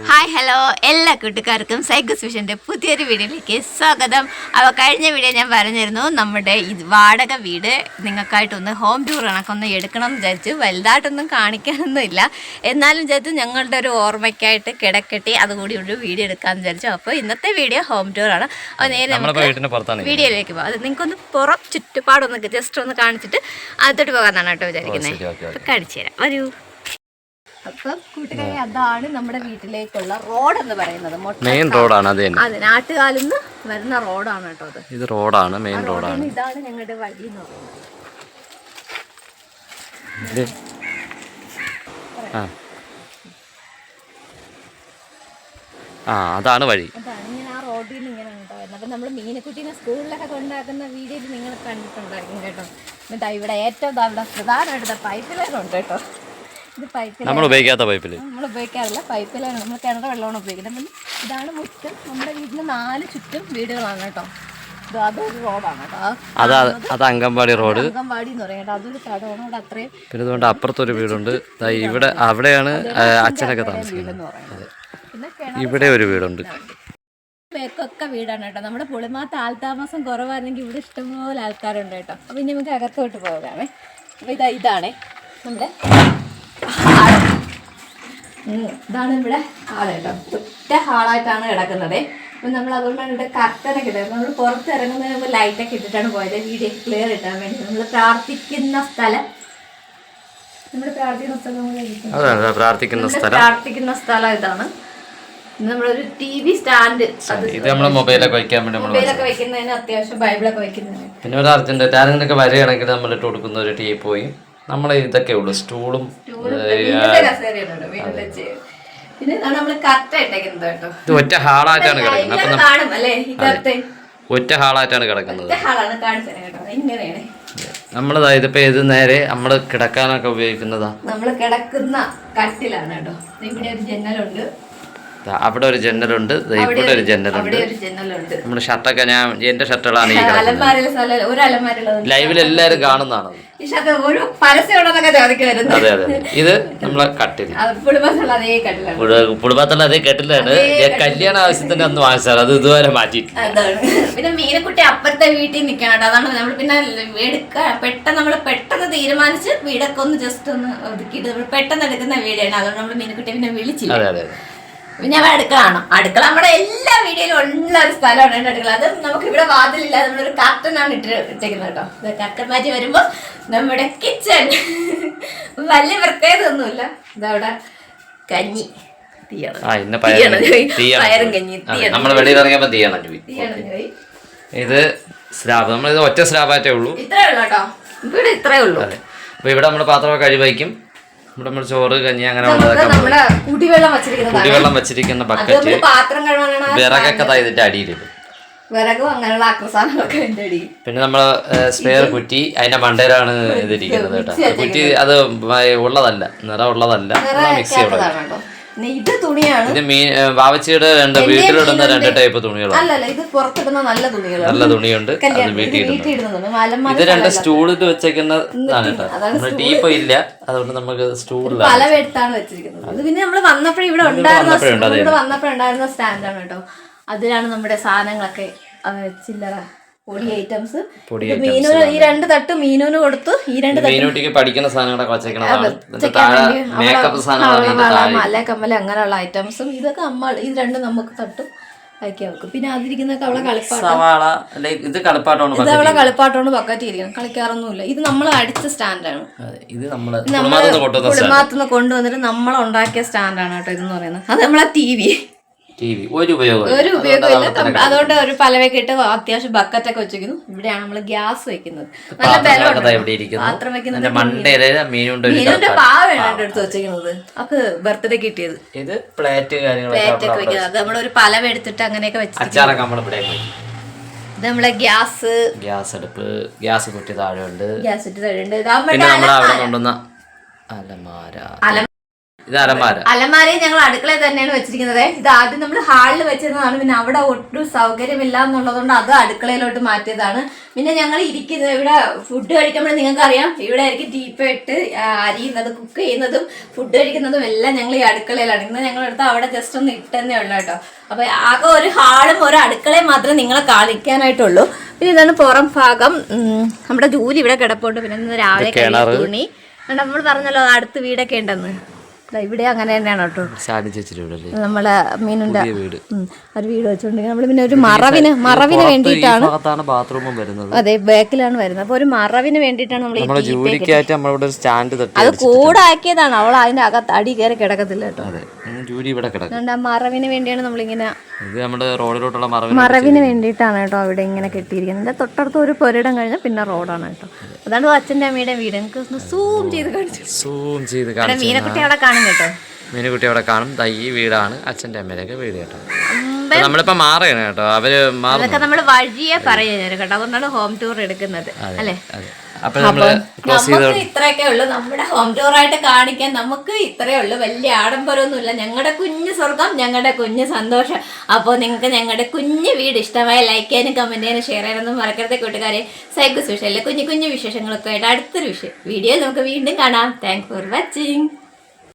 Hi hello എല്ലാ കൂട്ടുകാർക്കും സൈക്കോസ് വിഷൻ്റെ പുതിയൊരു വീഡിയോയിലേക്ക് സ്വാഗതം. അപ്പോൾ കഴിഞ്ഞ വീഡിയോ ഞാൻ പറഞ്ഞിരുന്നു നമ്മുടെ വാടക വീട് നിങ്ങൾക്കായിട്ടൊന്ന് ഹോം ടൂർ കണക്കൊന്ന് എടുക്കണമെന്ന് വിചാരിച്ചു. വലുതായിട്ടൊന്നും കാണിക്കാനൊന്നുമില്ല, എന്നാലും വിചാരിച്ചു ഞങ്ങളുടെ ഒരു ഓർമ്മയ്ക്കായിട്ട് കിടക്കട്ടെ അതുകൂടി ഒരു വീഡിയോ എടുക്കാമെന്ന് വിചാരിച്ചു. അപ്പോൾ ഇന്നത്തെ വീഡിയോ ഹോം ടൂറാണ്. അപ്പോൾ നേരെ നമുക്ക് വീഡിയോയിലേക്ക് പോകാം. അത് നിങ്ങൾക്കൊന്ന് പുറം ചുറ്റുപാടൊന്ന് ജസ്റ്റ് ഒന്ന് കാണിച്ചിട്ട് അകത്തോട്ട് പോകാമെന്നാണ് കേട്ടോ വിചാരിക്കുന്നത്. അപ്പോൾ കാണിച്ചു തരാം, വരൂ. അപ്പം കൂട്ടുകാരെ, അതാണ് നമ്മുടെ വീട്ടിലേക്കുള്ള റോഡ് എന്ന് പറയുന്നത്. മെയിൻ റോഡാണ്. അതെ, നാട്ടുകാലിൽ നിന്ന് വരുന്ന റോഡാണ് കേട്ടോ അത്. ഇത് റോഡാണ്, മെയിൻ റോഡാണ്. ഇതാണ് ഞങ്ങളുടെ വഴി എന്ന് പറയുന്നത്. അതാണ് വഴി. അതാണ് ഇങ്ങനെ ആ റോഡിൽ നിന്ന് ഇങ്ങനെ കേട്ടോ വരുന്നത്. അപ്പം നമ്മൾ മീനക്കുട്ടീനെ സ്കൂളിലൊക്കെ കൊണ്ടാക്കുന്ന വീഡിയോയിൽ നിങ്ങൾ കണ്ടിട്ടുണ്ടായിരിക്കും കേട്ടോ. എന്നിട്ട് ഇവിടെ ഏറ്റവും പ്രധാനമായിട്ട് പൈപ്പ് ലൈൻ ഉണ്ട് കേട്ടോ. ഇത് പൈപ്പ് നമ്മൾ ഉപയോഗിക്കാത്ത പൈപ്പിൽ നമ്മൾ ഉപയോഗിക്കാറില്ല, പൈപ്പ് ലൈൻ നമ്മൾ കിണറ് വെള്ളമാണ് ഉപയോഗിക്കുന്നത്. ഇതാണ് മുറ്റം. നമ്മുടെ വീടിന് 4 ചുറ്റും വീടുകളാണ് കേട്ടോ. അതൊരു റോഡാണ് കേട്ടോ. അത് അങ്കമ്പാടി റോഡ്. അങ്കമ്പാടി എന്ന് പറയും കേട്ടോ. അതൊരു കടമാണ് ഇവിടെ. അത്രയും പിന്നെ അതുകൊണ്ട് അപ്പുറത്തൊരു വീടുണ്ട്. ഇവിടെ അവിടെയാണ് അച്ഛനൊക്കെ താമസിക്കുന്നത്. പിന്നെ ഇവിടെ ഒരു വീടുണ്ട്. മേക്കൊക്കെ വീടാണ് കേട്ടോ. നമ്മുടെ പുളിമാത്ത് ആൾതാമസം കുറവായിരുന്നെങ്കിൽ ഇവിടെ ഇഷ്ടംപോലെ ആൾക്കാരുണ്ട് കേട്ടോ. അപ്പം ഇനി നമുക്ക് അകത്തോട്ട് പോകാമേ. അപ്പോൾ ഇതാണേ നമ്മുടെ ഇതാണ് ഇവിടെ ഹാള് കേട്ടോ. ഒറ്റ ഹാളായിട്ടാണ് കിടക്കുന്നത്. അപ്പം നമ്മൾ അതുകൊണ്ടാണ് ഇവിടെ കർട്ടനൊക്കെ ഇട്ടത്. നമ്മൾ പുറത്ത് ഇറങ്ങുന്നതിന് മുമ്പ് ലൈറ്റൊക്കെ ഇട്ടിട്ടാണ് പോയത്, വീഡിയോ ക്ലിയർ ഇട്ടാൻ വേണ്ടി. നമ്മൾ പ്രാർത്ഥിക്കുന്ന സ്ഥലം, നമ്മുടെ പ്രാർത്ഥിക്കുന്ന സ്ഥലം ഇതാണ്. നമ്മളൊരു TV സ്റ്റാൻഡ്, ഇത് നമ്മൾ മൊബൈലൊക്കെ വയ്ക്കുന്നതിന് അത്യാവശ്യം ബൈബിളൊക്കെ വയ്ക്കുന്നതിന്. പിന്നെ ഒരു അർജന്റ് ആരെങ്കിലൊക്കെ വരികയാണെങ്കിൽ നമ്മൾ ഇട്ട് കൊടുക്കുന്ന ഒരു ടീപ്പോയും നമ്മളെ ഇതൊക്കെ ഉള്ളു, സ്റ്റൂളും. പിന്നെ നമ്മള് കർട്ടൻ ഇട്ടേക്കുന്നത് കേട്ടോ. ഇത് ഒറ്റ ഹാളായിട്ടാണ് കിടക്കുന്നത്. ഒറ്റ ഹാളായിട്ടാണ് കിടക്കുന്നത്. നമ്മളതാ ഇതിപ്പോ ഇത് നേരെ നമ്മള് കിടക്കാനൊക്കെ ഉപയോഗിക്കുന്നതാ. നമ്മള് കിടക്കുന്ന കട്ടിലാണ് കേട്ടോ. ഇവിടെ ഒരു ജനലുണ്ട്, അവിടെ ഒരു ജനലുണ്ട്, ഇവിടെ ഒരു ജനലുണ്ട്. നമ്മുടെ ഷർട്ടൊക്കെ എന്റെ ഷർട്ടുകളാണ് ഈ ലൈവിൽ എല്ലാരും കാണുന്നതാണ്. അതെ അതെ, ഇത് നമ്മളെ കട്ടിൽ, കുടുംബത്തുള്ള അതേ കട്ടിലാണ്. കല്യാണ ആവശ്യത്തിന് അന്ന് വാങ്ങിച്ചാൽ അത് ഇതുവരെ മാറ്റി. പിന്നെ മീനക്കുട്ടി അപ്പുറത്തെ വീട്ടിൽ നിൽക്കണം. അതാണ് നമ്മൾ പിന്നെ പെട്ടെന്ന് തീരുമാനിച്ച് വീടൊക്കെ ഒന്ന് ജസ്റ്റ് ഒന്ന് ഒതുക്കിയിട്ട് നമ്മൾ പെട്ടെന്ന് എടുക്കുന്ന വീടാണ്. അതുകൊണ്ട് നമ്മൾ മീനക്കുട്ടിയെ പിന്നെ വിളിച്ചില്ല. അതെ അതെ. പിന്നെ അവിടെ അടുക്കള നമ്മുടെ എല്ലാ വീഡിയോയിലും ഉള്ള ഒരു സ്ഥലമാണ് അടുക്കള. അത് നമുക്ക് ഇവിടെ വാതിലില്ല, നമ്മളൊരു കർട്ടനാണ് ഇട്ടേക്കുന്നത് കേട്ടോ. കർട്ടൻ മാറ്റി വരുമ്പോ നമ്മുടെ കിച്ചൺ. വലിയ പ്രത്യേകത ഒന്നുമില്ല. ഇതവിടെ കഞ്ഞി പയറും കഞ്ഞി നമ്മൾ വെളിയിൽ ഇറങ്ങിയപ്പോ ഇത് സ്ലാബ്, നമ്മളിത് ഒറ്റ സ്ലാബായിട്ടേ ഉള്ളൂ. ഇത്രേ ഉള്ളൂ കേട്ടോ, ഇവിടെ ഇത്രേ ഉള്ളൂ. അപ്പൊ ഇവിടെ നമ്മള് പാത്രമൊക്കെ കഴിവയ്ക്കും. ഇവിടെ നമ്മൾ ചോറ് കഞ്ഞി അങ്ങനെ കുടിവെള്ളം വെച്ചിരിക്കുന്ന ബക്കറ്റ്, വിറകൊക്കെ ഇതിന്റെ അടിയിലിടും. പിന്നെ നമ്മള് സ്പെയർ കുറ്റി, അതിന്റെ മണ്ടയിലാണ് ഇതിരിക്കുന്നത് കേട്ടോ. കുറ്റി അത് ഉള്ളതല്ല, നിറം ഉള്ളതല്ല, മിക്സി ഉള്ളത്. ഇത് തുണിയാണ്. ഇത് വാവച്ചിയുടെ വീട്ടിലിടുന്ന 2 ടൈപ്പ് തുണികളാണ്. അല്ലല്ല, ഇത് പുറത്തിടുന്ന നല്ല തുണികളാണ്. നല്ല തുണിയുണ്ട്, അത് വീട്ടിൽ ഇടുന്നത്. ഇത് 2 സ്റ്റൂളിട്ട് വെച്ചേക്കുന്നതാണ് കേട്ടോ. നമ്മുടെ ടീപ്പ് ഇല്ല, അതുകൊണ്ട് നമുക്ക് സ്റ്റൂളിലാണ് പലവെടുത്താണ് വെച്ചിരിക്കുന്നത്. അത് പിന്നെ നമ്മൾ വന്നപ്പോഴും ഇവിടെ വന്നപ്പോഴുണ്ടായിരുന്ന സ്റ്റാൻഡാണ് കേട്ടോ. അതിലാണ് നമ്മുടെ സാധനങ്ങളൊക്കെ ചില്ലറ പൊടി ഐറ്റംസ്. മീനൂന് ഈ 2 തട്ട് മീനൂന് കൊടുത്തു. ഈ 2 മീനൂട്ടിക്ക് പഠിക്കുന്ന സാധനങ്ങളൊക്കെ മല കമ്മല അങ്ങനെയുള്ള ഐറ്റംസും ഇതൊക്കെ ഈ 2 നമുക്ക് തട്ടും ആക്കി വെക്കും. പിന്നെ അതിരിക്കുന്നൊക്കെ അവളെ കളിപ്പാട്ടോണ്ട് ബക്കറ്റ് ഇരിക്കണം, കളിക്കാറൊന്നുമില്ല. ഇത് നമ്മൾ അടിച്ച സ്റ്റാൻഡാണ്. ഇത് കുളിമാത്തുനിന്ന് കൊണ്ടുവന്നിട്ട് നമ്മൾ ഉണ്ടാക്കിയ സ്റ്റാൻഡാണ് കേട്ടോ ഇതെന്ന് പറയുന്നത്. അത് നമ്മളെ TV ഒരു ഉപയോഗമില്ല. അതുകൊണ്ട് ഒരു പലവയൊക്കെ ഇട്ട് അത്യാവശ്യം ബക്കറ്റൊക്കെ വെച്ചിരിക്കുന്നു. ഇവിടെയാണ് നമ്മള് ഗ്യാസ് വെക്കുന്നത്. നല്ല ബലം പാത്രം വെക്കുന്നത്. മീനുന്റെ പാവയാണ് എടുത്ത് വെച്ചിരിക്കുന്നത്. അപ്പൊ ബർത്ത്ഡേ കിട്ടിയത്. ഇത് പ്ലേറ്റ് ഒക്കെ വെക്കുന്നത്. അത് നമ്മളൊരു പലവ എടുത്തിട്ട് അങ്ങനെയൊക്കെ വെച്ചിരിക്കുന്നത്. ഇത് നമ്മളെ ഗ്യാസ് അടുപ്പ്, ഗ്യാസ് കുറ്റി താഴെ ഉണ്ട്. ഗ്യാസ് കുറ്റി താഴെ ഉണ്ട്. പിന്നെ നമ്മൾ അവിടെ കൊണ്ടുവന്ന അലമാര. ഇത് അലമാര. അലമാരയും ഞങ്ങൾ അടുക്കളയിൽ തന്നെയാണ് വെച്ചിരിക്കുന്നത്. ഇത് ആദ്യം നമ്മൾ ഹാളിൽ വെച്ചിരുന്നതാണ്, പിന്നെ അവിടെ ഒട്ടും സൗകര്യമില്ല എന്നുള്ളതുകൊണ്ട് അത് അടുക്കളയിലോട്ട് മാറ്റിയതാണ്. പിന്നെ ഞങ്ങൾ ഇരിക്കുന്നത് ഇവിടെ ഫുഡ് കഴിക്കുമ്പോൾ നിങ്ങൾക്ക് അറിയാം, ഇവിടെ ആയിരിക്കും ടീപ്പായിട്ട് അരിയുന്നത്, കുക്ക് ചെയ്യുന്നതും ഫുഡ് കഴിക്കുന്നതും എല്ലാം ഞങ്ങൾ ഈ അടുക്കളയിലാണ്. ഇന്ന് ഞങ്ങളെടുത്ത് അവിടെ ജസ്റ്റ് ഒന്ന് ഇട്ടെന്നേ ഉള്ളൂ കേട്ടോ. അപ്പൊ ആകെ ഒരു ഹാളും ഒരു അടുക്കളയും മാത്രമേ നിങ്ങളെ കാണിക്കാനായിട്ടുള്ളൂ. പിന്നെ ഇതാണ് പുറം ഭാഗം. നമ്മുടെ ജോലി ഇവിടെ കിടപ്പുണ്ട്. പിന്നെ ഇന്ന് രാവിലെ തുണി നമ്മൾ പറഞ്ഞല്ലോ അടുത്ത് വീടൊക്കെ ഉണ്ടെന്ന്. ഇവിടെ അങ്ങനെ തന്നെയാണ് കേട്ടോ. നമ്മളെ മീനുണ്ട് ഒരു വീട് വെച്ചോണ്ടെങ്കിൽ നമ്മള് പിന്നെ ഒരു മറവിന് വേണ്ടിയിട്ടാണ്. അതെ, ബാക്കിലാണ് വരുന്നത്. അപ്പൊ ഒരു മറവിന് വേണ്ടിയിട്ടാണ് നമ്മൾ അത് കൂടാക്കിയതാണ്. അവൾ അതിന്റെ അകത്ത് അടി കയറി കിടക്കത്തില്ല കേട്ടോ. ആ മറവിന് വേണ്ടിയാണ് നമ്മളിങ്ങനെ മറവിന് വേണ്ടിയിട്ടാണ് കേട്ടോ അവിടെ ഇങ്ങനെ കെട്ടിയിരിക്കുന്നത്. തൊട്ടടുത്ത് ഒരു പൊരിടം കഴിഞ്ഞാൽ പിന്നെ റോഡാണ് കേട്ടോ. അതാണ് അച്ഛൻ്റെ അമ്മയുടെ വീട്. എനിക്ക് സൂം ചെയ്ത് കാണിച്ചു. മീനക്കുട്ടി അവിടെ കാണും കേട്ടോ. മീനുകുട്ടി അവിടെ കാണും. ഈ വീടാണ് അച്ഛൻ്റെ അമ്മയുടെയൊക്കെ വീട് കേട്ടോ. നമ്മളിപ്പോ മാറുകയാണ് കേട്ടോ. അതൊക്കെ നമ്മള് വഴിയെ പറയുന്നത് കേട്ടോ. അതുകൊണ്ടാണ് ഹോം ടൂർ എടുക്കുന്നത് അല്ലേ. അപ്പൊ നമുക്ക് ഇത്രയൊക്കെ ഉള്ളു നമ്മുടെ ഹോം ടൂർ ആയിട്ട് കാണിക്കാൻ. നമുക്ക് ഇത്രയേ ഉള്ളു, വലിയ ആഡംബരമൊന്നുമില്ല. ഞങ്ങളുടെ കുഞ്ഞു സ്വർഗം, ഞങ്ങളുടെ കുഞ്ഞു സന്തോഷം. അപ്പോൾ നിങ്ങൾക്ക് ഞങ്ങളുടെ കുഞ്ഞു വീട് ഇഷ്ടമായ ലൈക്ക് ചെയ്യാനും കമന്റ് ചെയ്യാനും ഷെയർ ചെയ്യാനൊന്നും മറക്കരുത് കൂട്ടുകാരെ. സൈക്കോ സ്പെഷ്യലിലെ കുഞ്ഞു കുഞ്ഞു വിശേഷങ്ങളൊക്കെ ആയിട്ട് അടുത്തൊരു വീഡിയോ നമുക്ക് വീണ്ടും കാണാം. Thanks for watching.